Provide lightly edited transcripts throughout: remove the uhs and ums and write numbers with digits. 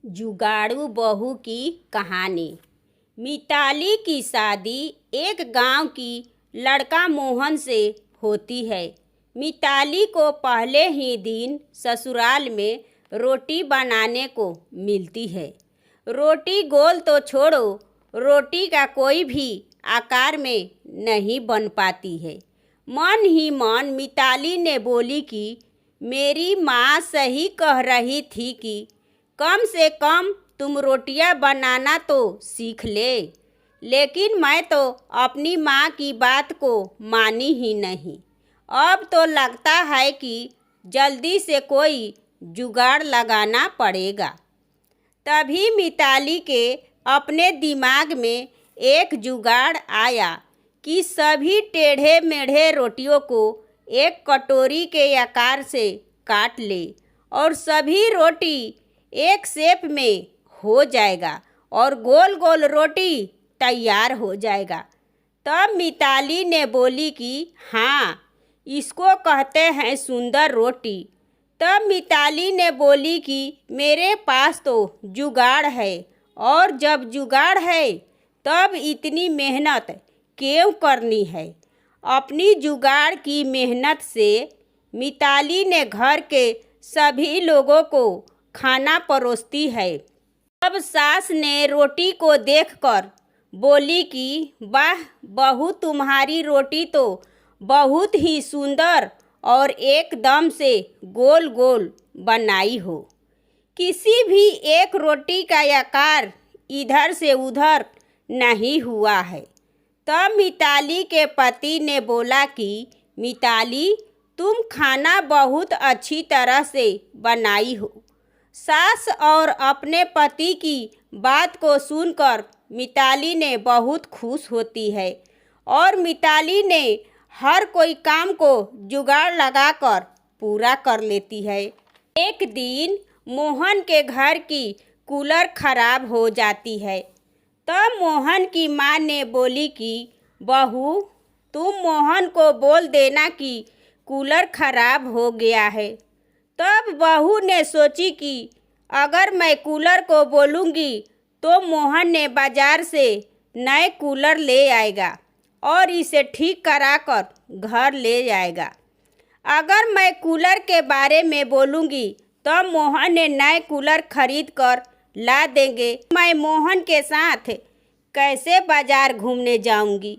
जुगाड़ू बहू की कहानी। मिताली की शादी एक गांव की लड़का मोहन से होती है। मिताली को पहले ही दिन ससुराल में रोटी बनाने को मिलती है। रोटी गोल तो छोड़ो, रोटी का कोई भी आकार में नहीं बन पाती है। मन ही मन मिताली ने बोली कि मेरी माँ सही कह रही थी कि कम से कम तुम रोटियां बनाना तो सीख ले। लेकिन मैं तो अपनी माँ की बात को मानी ही नहीं। अब तो लगता है कि जल्दी से कोई जुगाड़ लगाना पड़ेगा। तभी मिताली के अपने दिमाग में एक जुगाड़ आया कि सभी टेढ़े मेढ़े रोटियों को एक कटोरी के आकार से काट ले और सभी रोटी एक शेप में हो जाएगा और गोल गोल रोटी तैयार हो जाएगा। तब मिताली ने बोली कि हाँ, इसको कहते हैं सुंदर रोटी। तब मिताली ने बोली कि मेरे पास तो जुगाड़ है, और जब जुगाड़ है तब इतनी मेहनत क्यों करनी है। अपनी जुगाड़ की मेहनत से मिताली ने घर के सभी लोगों को खाना परोसती है। अब सास ने रोटी को देखकर बोली कि वाह बहू, तुम्हारी रोटी तो बहुत ही सुंदर और एकदम से गोल गोल बनाई हो। किसी भी एक रोटी का आकार इधर से उधर नहीं हुआ है। तब मिताली के पति ने बोला कि मिताली, तुम खाना बहुत अच्छी तरह से बनाई हो। सास और अपने पति की बात को सुनकर मिताली ने बहुत खुश होती है और मिताली ने हर कोई काम को जुगाड़ लगाकर पूरा कर लेती है। एक दिन मोहन के घर की कूलर खराब हो जाती है। तब मोहन की माँ ने बोली कि बहू, तुम मोहन को बोल देना कि कूलर खराब हो गया है। तब बहू ने सोची कि अगर मैं कूलर को बोलूँगी तो मोहन ने बाज़ार से नए कूलर ले आएगा और इसे ठीक कराकर घर ले जाएगा। अगर मैं कूलर के बारे में बोलूँगी तो मोहन ने नए कूलर खरीद कर ला देंगे। मैं मोहन के साथ कैसे बाज़ार घूमने जाऊँगी?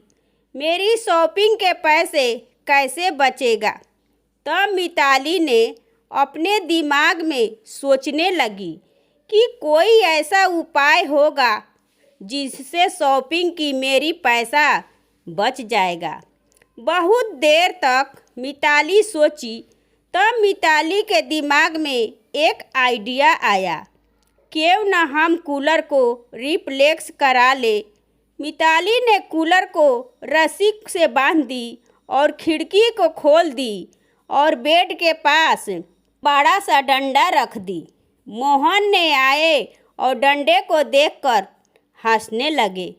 मेरी शॉपिंग के पैसे कैसे बचेगा? तब मिताली ने अपने दिमाग में सोचने लगी कि कोई ऐसा उपाय होगा जिससे शॉपिंग की मेरी पैसा बच जाएगा। बहुत देर तक मिताली सोची। तब मिताली के दिमाग में एक आइडिया आया, क्यों न हम कूलर को रिप्लेस करा ले। मिताली ने कूलर को रस्सी से बांध दी और खिड़की को खोल दी और बेड के पास बड़ा सा डंडा रख दी। मोहन ने आए और डंडे को देखकर हंसने लगे।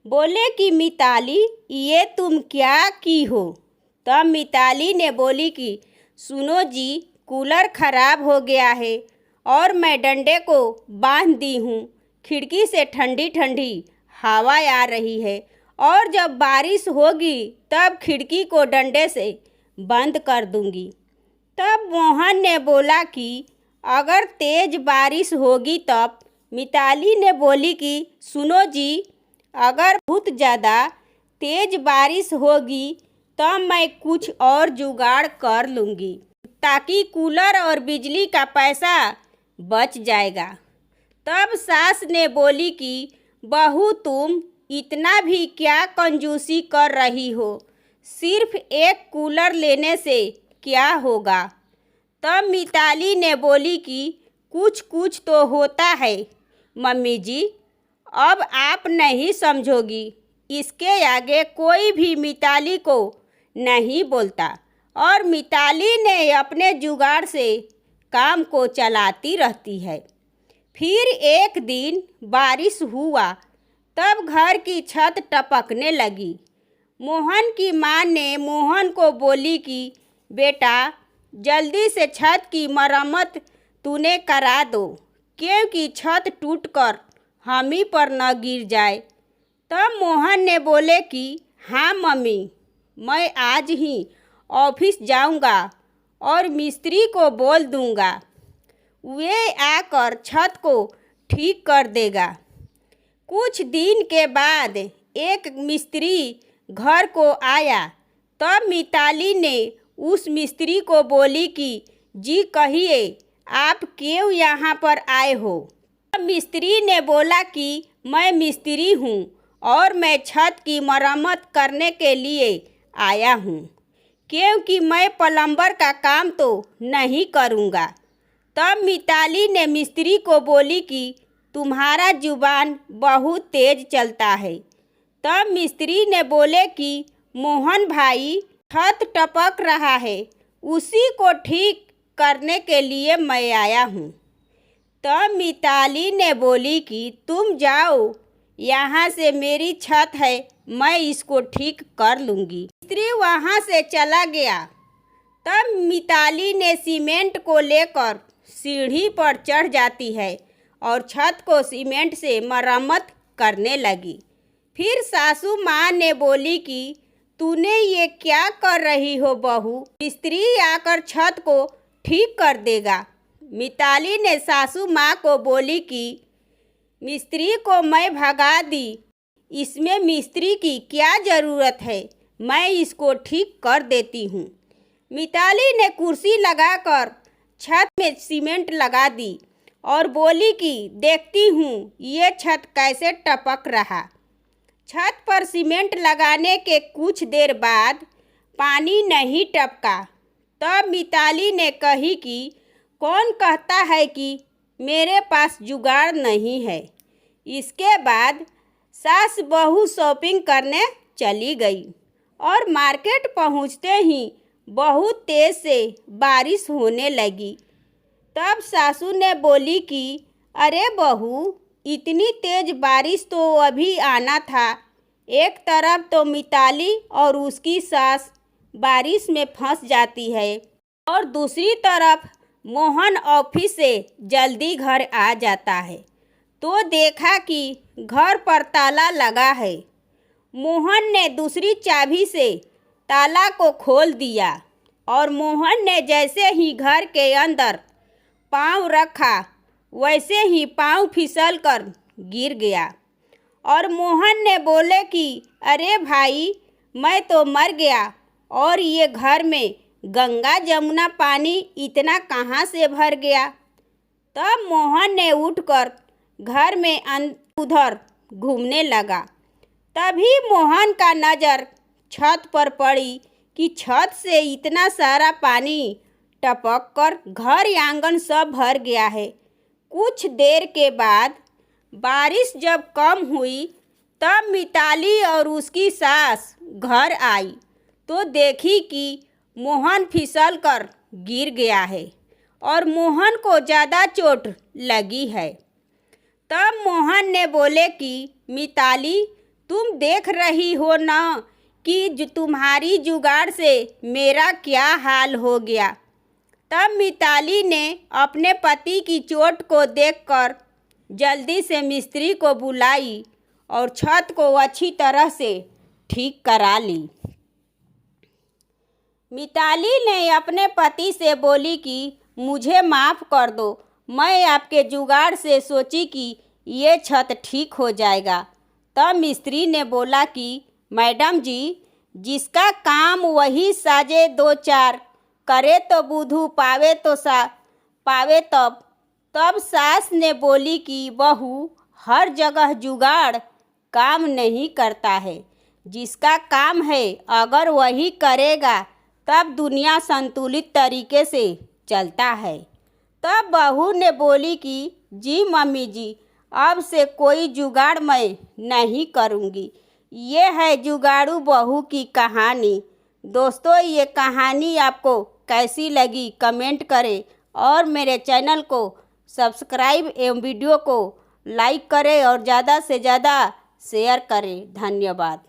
बोले कि मिताली, ये तुम क्या की हो? तब मिताली ने बोली कि सुनो जी, कूलर खराब हो गया है और मैं डंडे को बांध दी हूँ। खिड़की से ठंडी ठंडी हवा आ रही है और जब बारिश होगी तब खिड़की को डंडे से बंद कर दूंगी। तब मोहन ने बोला कि अगर तेज बारिश होगी तब। मिताली ने बोली कि सुनो जी, अगर बहुत ज़्यादा तेज बारिश होगी तब मैं कुछ और जुगाड़ कर लूँगी ताकि कूलर और बिजली का पैसा बच जाएगा। तब सास ने बोली कि बहू, तुम इतना भी क्या कंजूसी कर रही हो? सिर्फ एक कूलर लेने से क्या होगा? तब मिताली ने बोली कि कुछ कुछ तो होता है मम्मी जी, अब आप नहीं समझोगी। इसके आगे कोई भी मिताली को नहीं बोलता और मिताली ने अपने जुगाड़ से काम को चलाती रहती है। फिर एक दिन बारिश हुआ। तब घर की छत टपकने लगी। मोहन की माँ ने मोहन को बोली कि बेटा, जल्दी से छत की मरम्मत तूने करा दो। क्योंकि छत टूटकर हम ही पर न गिर जाए। तब मोहन ने बोले कि हाँ मम्मी, मैं आज ही ऑफिस जाऊंगा और मिस्त्री को बोल दूंगा, वे आकर छत को ठीक कर देगा। कुछ दिन के बाद एक मिस्त्री घर को आया। तब मिताली ने उस मिस्त्री को बोली कि जी कहिए, आप क्यों यहाँ पर आए हो? तब मिस्त्री ने बोला कि मैं मिस्त्री हूँ और मैं छत की मरम्मत करने के लिए आया हूँ, क्योंकि मैं प्लम्बर का काम तो नहीं करूँगा। तब मिताली ने मिस्त्री को बोली कि तुम्हारा जुबान बहुत तेज चलता है। तब मिस्त्री ने बोले कि मोहन भाई, छत टपक रहा है, उसी को ठीक करने के लिए मैं आया हूँ। तब मिताली ने बोली कि तुम जाओ, यहाँ से मेरी छत है, मैं इसको ठीक कर लूँगी। मिस्त्री वहाँ से चला गया। तब मिताली ने सीमेंट को लेकर सीढ़ी पर चढ़ जाती है और छत को सीमेंट से मरम्मत करने लगी। फिर सासू माँ ने बोली कि तूने ये क्या कर रही हो बहू? मिस्त्री आकर छत को ठीक कर देगा। मिताली ने सासू माँ को बोली कि मिस्त्री को मैं भगा दी, इसमें मिस्त्री की क्या ज़रूरत है, मैं इसको ठीक कर देती हूँ। मिताली ने कुर्सी लगाकर छत में सीमेंट लगा दी और बोली कि देखती हूँ ये छत कैसे टपक रहा। छत पर सीमेंट लगाने के कुछ देर बाद पानी नहीं टपका। तब मिताली ने कही कि कौन कहता है कि मेरे पास जुगाड़ नहीं है। इसके बाद सास बहू शॉपिंग करने चली गई और मार्केट पहुँचते ही बहुत तेज़ से बारिश होने लगी। तब सासू ने बोली कि अरे बहू, इतनी तेज़ बारिश तो अभी आना था। एक तरफ तो मिताली और उसकी सास बारिश में फंस जाती है और दूसरी तरफ मोहन ऑफिस से जल्दी घर आ जाता है तो देखा कि घर पर ताला लगा है। मोहन ने दूसरी चाबी से ताला को खोल दिया और मोहन ने जैसे ही घर के अंदर पाँव रखा वैसे ही पाँव फिसल कर गिर गया और मोहन ने बोले कि अरे भाई, मैं तो मर गया और ये घर में गंगा जमुना पानी इतना कहाँ से भर गया। तब मोहन ने उठकर घर में उधर घूमने लगा। तभी मोहन का नज़र छत पर पड़ी कि छत से इतना सारा पानी टपक कर घर आंगन सब भर गया है। कुछ देर के बाद बारिश जब कम हुई तब मिताली और उसकी सास घर आई तो देखी कि मोहन फिसल कर गिर गया है और मोहन को ज़्यादा चोट लगी है। तब मोहन ने बोले कि मिताली, तुम देख रही हो ना कि तुम्हारी जुगाड़ से मेरा क्या हाल हो गया। तब मिताली ने अपने पति की चोट को देखकर जल्दी से मिस्त्री को बुलाई और छत को अच्छी तरह से ठीक करा ली। मिताली ने अपने पति से बोली कि मुझे माफ़ कर दो, मैं आपके जुगाड़ से सोची कि ये छत ठीक हो जाएगा। तब मिस्त्री ने बोला कि मैडम जी, जिसका काम वही साजे दो चार, करे तो बुद्धू पावे तो पावे तब। तब सास ने बोली कि बहू, हर जगह जुगाड़ काम नहीं करता है, जिसका काम है अगर वही करेगा तब दुनिया संतुलित तरीके से चलता है। तब बहू ने बोली कि जी मम्मी जी, अब से कोई जुगाड़ मैं नहीं करूँगी। ये है जुगाड़ू बहू की कहानी। दोस्तों, ये कहानी आपको कैसी लगी कमेंट करें और मेरे चैनल को सब्सक्राइब एवं वीडियो को लाइक करें और ज़्यादा से ज़्यादा शेयर करें। धन्यवाद।